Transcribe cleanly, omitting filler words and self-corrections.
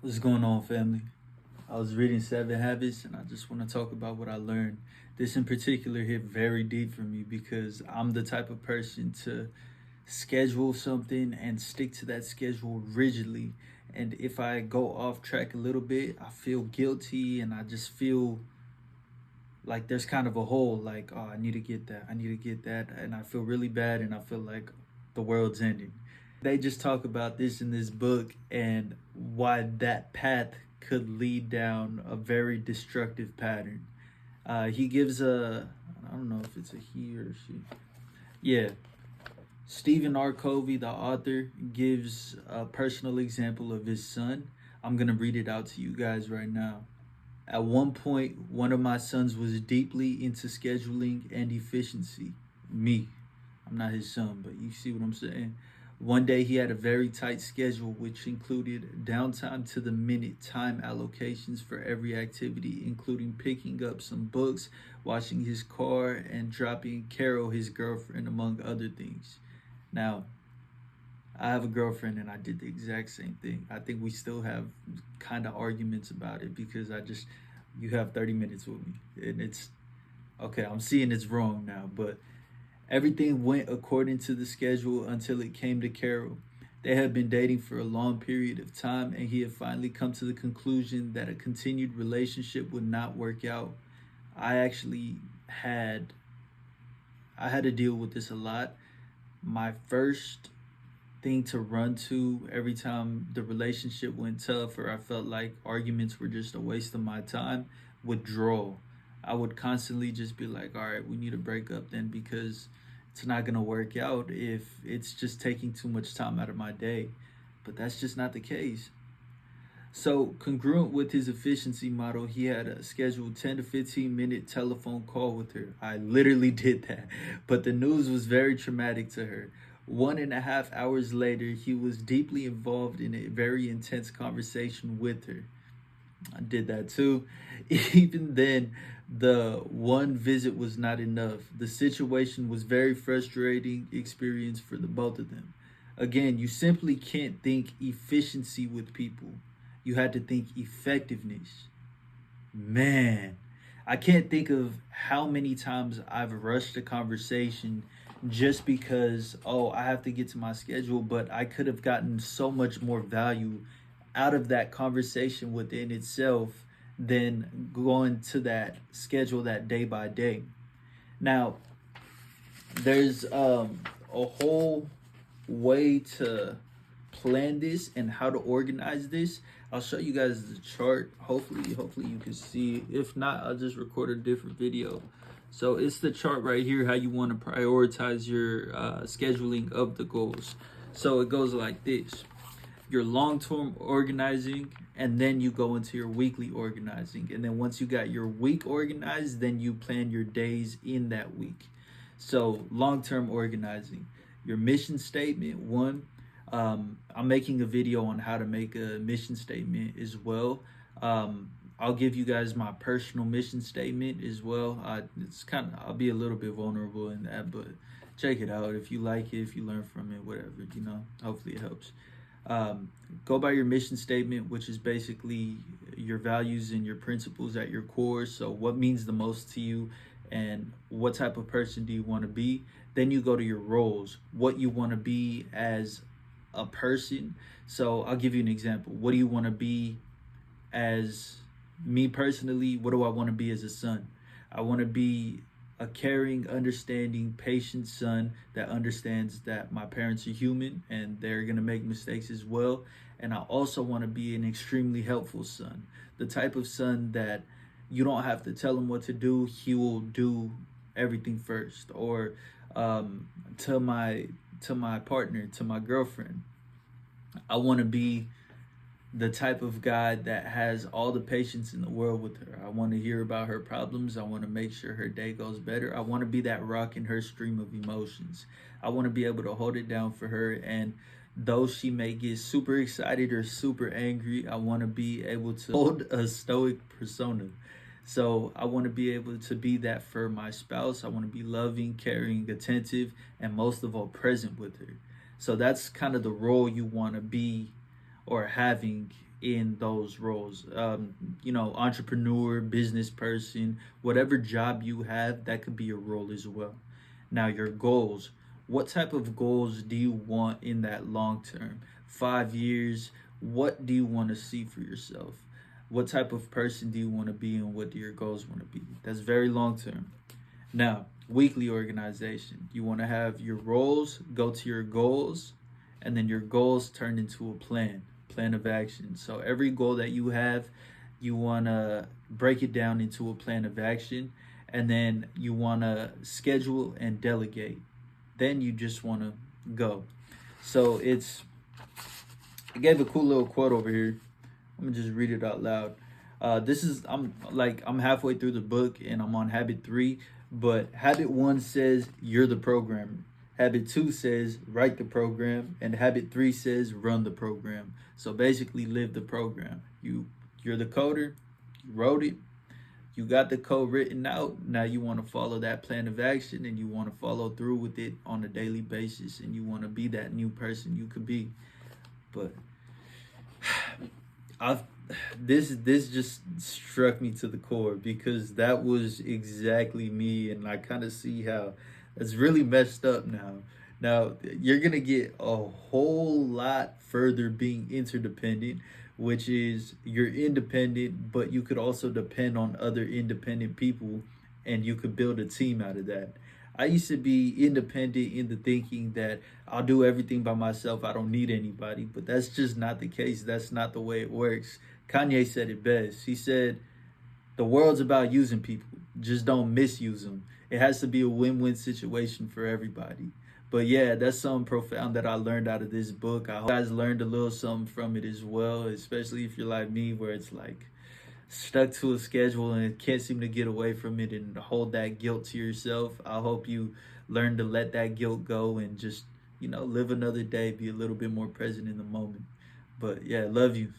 What's going on, family? I was reading Seven Habits and I just want to talk about what I learned. This in particular hit very deep for me because I'm the type of person to schedule something and stick to that schedule rigidly. And if I go off track a little bit, I feel guilty and I just feel like there's kind of a hole, like, oh, I need to get that, I need to get that. And I feel really bad and I feel like the world's ending. They just talk about this in this book and why that path could lead down a very destructive pattern. He gives I don't know if it's a he or she. Yeah. Stephen R. Covey, the author, gives a personal example of his son. I'm going to read it out to you guys right now. At one point, one of my sons was deeply into scheduling and efficiency. Me. I'm not his son, but you see what I'm saying? One day he had a very tight schedule, which included downtime to the minute time allocations for every activity, including picking up some books, washing his car, and dropping Carol, his girlfriend, among other things. Now, I have a girlfriend and I did the exact same thing. I think we still have kind of arguments about it because you have 30 minutes with me. And it's, okay, I'm seeing it's wrong now, but everything went according to the schedule until it came to Carol. They had been dating for a long period of time, and he had finally come to the conclusion that a continued relationship would not work out. I actually had I had to deal with this a lot. My first thing to run to every time the relationship went tough or I felt like arguments were just a waste of my time, withdrawal. I would constantly just be like, all right, we need to break up then because it's not going to work out if it's just taking too much time out of my day. But that's just not the case. So, congruent with his efficiency model, he had a scheduled 10 to 15-minute telephone call with her. I literally did that. But the news was very traumatic to her. 1.5 hours later, he was deeply involved in a very intense conversation with her. I did that too. Even then, the one visit was not enough. The situation was very frustrating experience for the both of them. Again, you simply can't think efficiency with people. You had to think effectiveness. Man, I can't think of how many times I've rushed a conversation just because, oh, I have to get to my schedule, but I could have gotten so much more value out of that conversation within itself than going to that schedule that day by day. Now, there's a whole way to plan this and how to organize this. I'll show you guys the chart. Hopefully you can see. If not, I'll just record a different video. So it's the chart right here, how you want to prioritize your scheduling of the goals. So it goes like this: your long-term organizing, and then you go into your weekly organizing, and then once you got your week organized, then you plan your days in that week. So long-term organizing, your mission statement one. I'm making a video on how to make a mission statement as well. I'll give you guys my personal mission statement as well. I'll be a little bit vulnerable in that, but check it out if you like it, if you learn from it, whatever, hopefully it helps. Go by your mission statement, which is basically your values and your principles at your core. So what means the most to you and what type of person do you want to be? Then you go to your roles, what you want to be as a person. So I'll give you an example. What do you want to be as me personally? What do I want to be as a son? I want to be a caring, understanding, patient son that understands that my parents are human and they're going to make mistakes as well. And I also want to be an extremely helpful son, the type of son that you don't have to tell him what to do, he will do everything first. Or to my partner, to my girlfriend, I want to be the type of guy that has all the patience in the world with her. I want to hear about her problems. I want to make sure her day goes better. I want to be that rock in her stream of emotions. I want to be able to hold it down for her. And though she may get super excited or super angry, I want to be able to hold a stoic persona. So I want to be able to be that for my spouse. I want to be loving, caring, attentive, and most of all, present with her. So that's kind of the role you want to be or having in those roles. Entrepreneur, business person, whatever job you have, that could be a role as well. Now, your goals. What type of goals do you want in that long term? 5 years, what do you want to see for yourself? What type of person do you want to be, and what do your goals want to be? That's very long term. Now, weekly organization. You want to have your roles go to your goals, and then your goals turn into a plan of action. So every goal that you have, you want to break it down into a plan of action, and then you want to schedule and delegate. Then you just want to go. So I gave a cool little quote over here. I'm gonna just read it out loud. I'm halfway through the book and I'm on habit 3, but habit 1 says you're the programmer. Habit 2 says write the program, and habit 3 says run the program. So basically, live the program. You're the coder. You wrote it. You got the code written out. Now you want to follow that plan of action, and you want to follow through with it on a daily basis, and you want to be that new person you could be. But I've this just struck me to the core, because that was exactly me, and I kind of see how it's really messed up now. Now you're gonna get a whole lot further being interdependent, which is you're independent, but you could also depend on other independent people, and you could build a team out of that. I used to be independent in the thinking that I'll do everything by myself. I don't need anybody, but that's just not the case. That's not the way it works. Kanye said it best. He said, the world's about using people. Just don't misuse them. It has to be a win-win situation for everybody. But yeah, that's something profound that I learned out of this book. I hope you guys learned a little something from it as well, especially if you're like me, where it's like stuck to a schedule and can't seem to get away from it and hold that guilt to yourself. I hope you learn to let that guilt go and just, live another day, be a little bit more present in the moment. But yeah, love you.